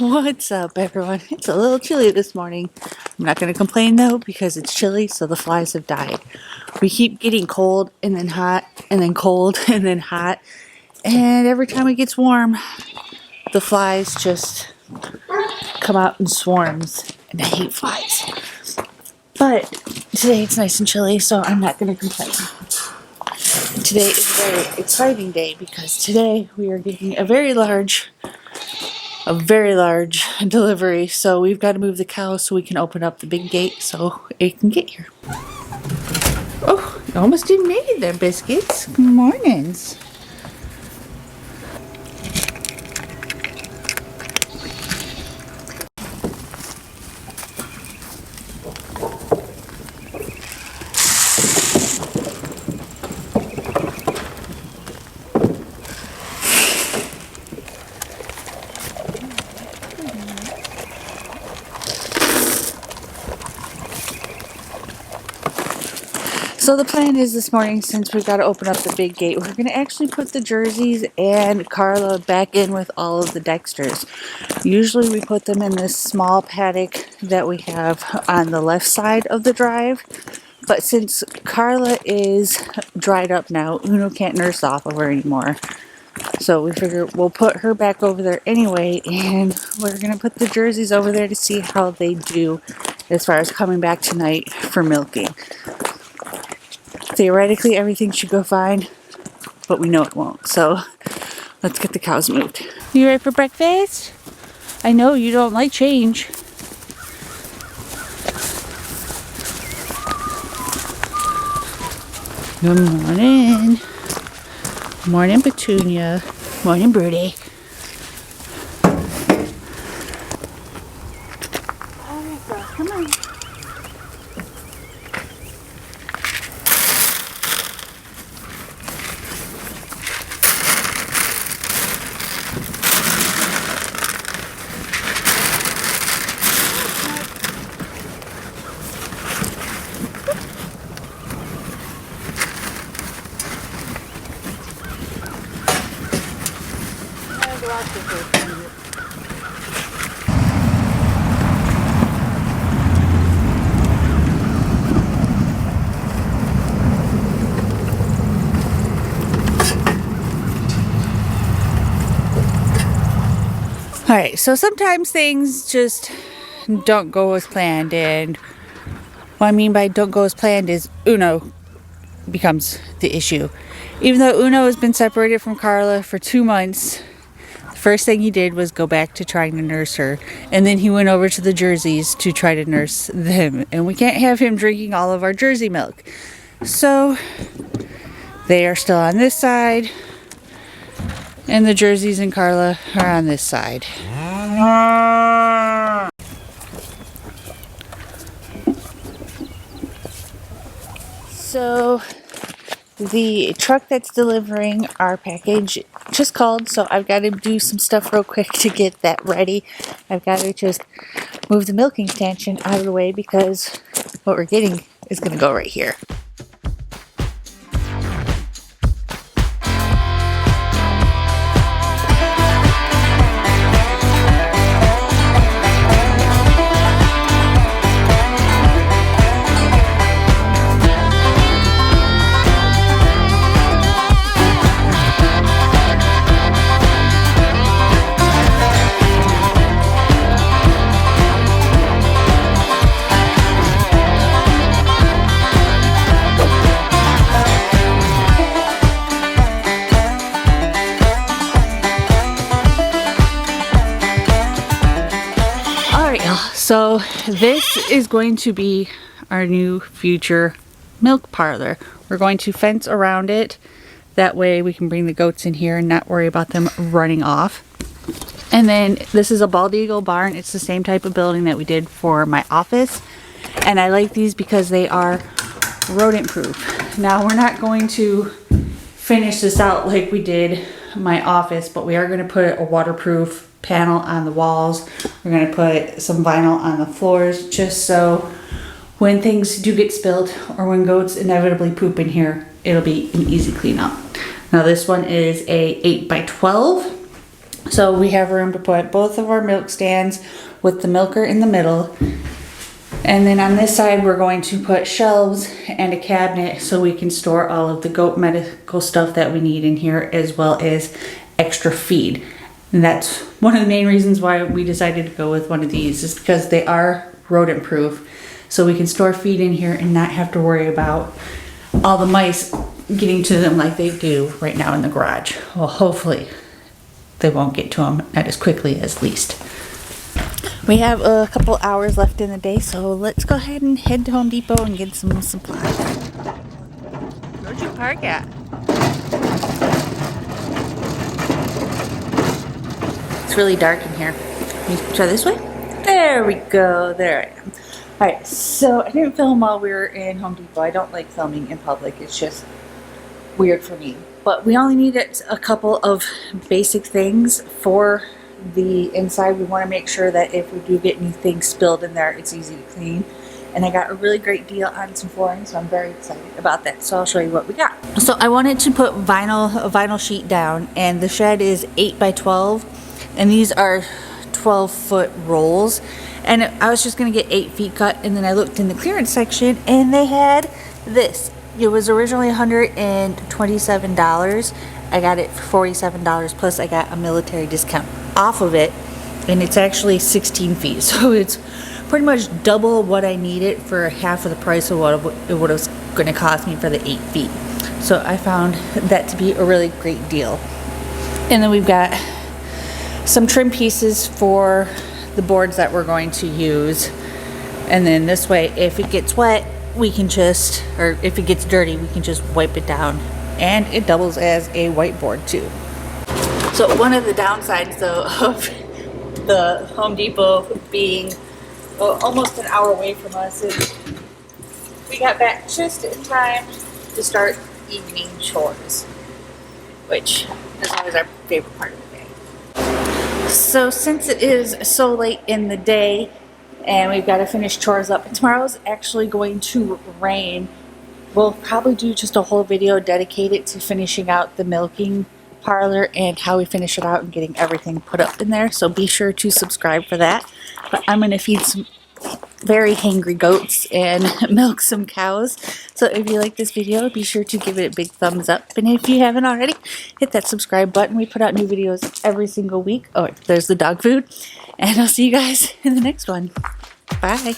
What's up, everyone? It's a little chilly this morning. I'm not going to complain though because it's chilly, so the flies have died. We keep getting cold and then hot and then cold and then hot, and every time it gets warm, the flies just come out in swarms, and I hate flies. But today it's nice and chilly, so I'm not going to complain. Today is a very exciting day because today we are getting a very large delivery, so we've got to move the cow so we can open up the big gate so it can get here. Oh, you almost didn't make it there, Biscuits. Good mornings. So the plan is this morning, since we've got to open up the big gate, we're going to actually put the Jerseys and Carla back in with all of the Dexters. Usually we put them in this small paddock that we have on the left side of the drive. But since Carla is dried up now, Uno can't nurse off of her anymore. So we figure we'll put her back over there anyway, and we're going to put the Jerseys over there to see how they do as far as coming back tonight for milking. Theoretically, everything should go fine, but we know it won't. So let's get the cows moved. You ready for breakfast? I know you don't like change. Good morning. Morning, Petunia. Morning, Birdie. All right, girl, come on. Alright, so sometimes things just don't go as planned, and what I mean by don't go as planned is Uno becomes the issue. Even though Uno has been separated from Carla for 2 months, the first thing he did was go back to trying to nurse her, and then he went over to the Jerseys to try to nurse them, and we can't have him drinking all of our Jersey milk. So they are still on this side, and the Jerseys and Carla are on this side. So the truck that's delivering our package just called, so I've got to do some stuff real quick to get that ready. I've got to just move the milking stanchion out of the way because what we're getting is going to go right here. So this is going to be our new future milk parlor. We're going to fence around it. That way we can bring the goats in here and not worry about them running off. And then this is a bald eagle barn. It's the same type of building that we did for my office. And I like these because they are rodent proof. Now we're not going to finish this out like we did my office, but we are going to put a waterproof panel on the walls. We're going to put some vinyl on the floors just so when things do get spilled or when goats inevitably poop in here, it'll be an easy cleanup. Now this one is a 8x12 So we have room to put both of our milk stands with the milker in the middle. And then on this side, we're going to put shelves and a cabinet so we can store all of the goat medical stuff that we need in here, as well as extra feed. And that's one of the main reasons why we decided to go with one of these, is because they are rodent proof. So we can store feed in here and not have to worry about all the mice getting to them like they do right now in the garage. Well, hopefully they won't get to them, not as quickly as least. We have a couple hours left in the day, so let's go ahead and head to Home Depot and get some supplies. Where'd you park at? It's really dark in here. Can you try this way? There we go. There I am. Alright, so I didn't film while we were in Home Depot. I don't like filming in public. It's just weird for me. But we only needed a couple of basic things for the inside. We want to make sure that if we do get anything spilled in there, it's easy to clean. And I got a really great deal on some flooring, so I'm very excited about that. So I'll show you what we got. So I wanted to put a vinyl sheet down, and the shed is 8 by 12, and these are 12-foot rolls. And I was just gonna get 8 feet cut, and then I looked in the clearance section and they had this. It was originally $127. I got it for $47, plus I got a military discount off of it, and it's actually 16 feet. So it's pretty much double what I needed for half of the price of what it was gonna cost me for the 8 feet. So I found that to be a really great deal. And then we've got some trim pieces for the boards that we're going to use, and then this way if it gets wet we can just, or if it gets dirty, we can just wipe it down, and it doubles as a whiteboard too. So one of the downsides though of the Home Depot being almost an hour away from us is we got back just in time to start evening chores, which is always our favorite part of the day. So since it is so late in the day and we've got to finish chores up, tomorrow's actually going to rain. We'll probably do just a whole video dedicated to finishing out the milking parlor and how we finish it out and getting everything put up in there. So be sure to subscribe for that. But I'm going to feed some very hangry goats and milk some cows. So if you like this video, be sure to give it a big thumbs up. And if you haven't already, hit that subscribe button. We put out new videos every single week. Oh, there's the dog food. And I'll see you guys in the next one. Bye.